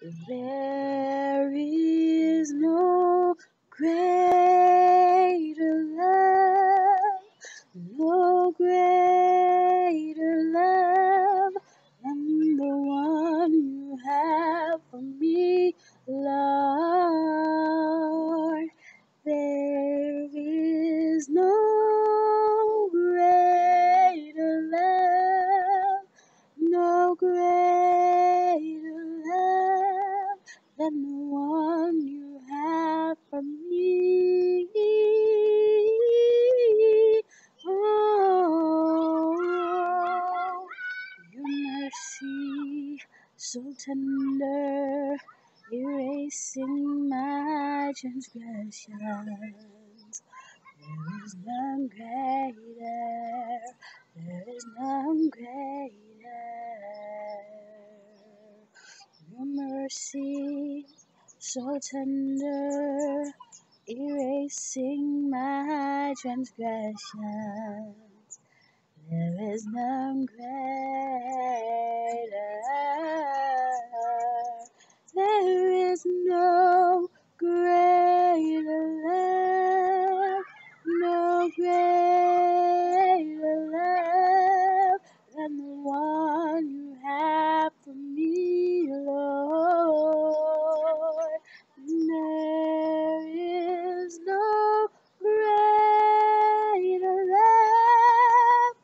There is no greater love, no greater love than the one you have for me, Lord. There is no greater love, no greater love than the one you have for me. Oh, your mercy so tender, erasing my transgressions. There is none greater, there is none greater. Your mercy so tender, erasing my transgressions. There is none greater. There is no greater love, no greater love than the one you have for me, Lord. There is no greater love,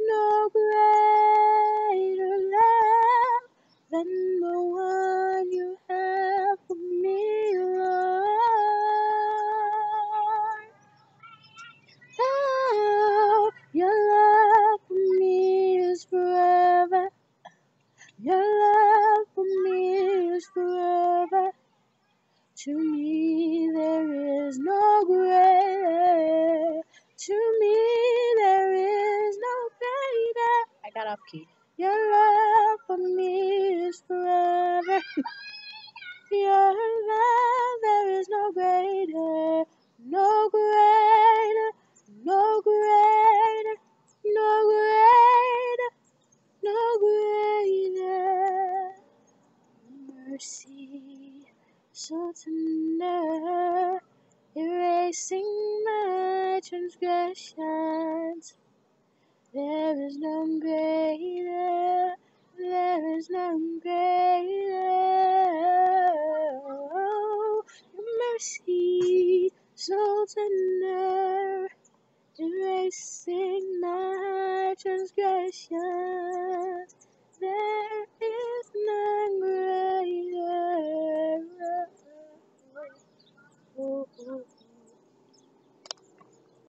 no greater love than the one you have for me, Lord. Oh, your love for me is forever. Your love for me is forever. To me there is no greater. To me there is no greater. I got off key. Your love for me is forever. Your love, there is no greater, no greater, no greater, no greater, no greater. Mercy so tender, erasing my transgressions. There is none greater, there is none greater. Oh, your mercy so tender, erasing my transgressions.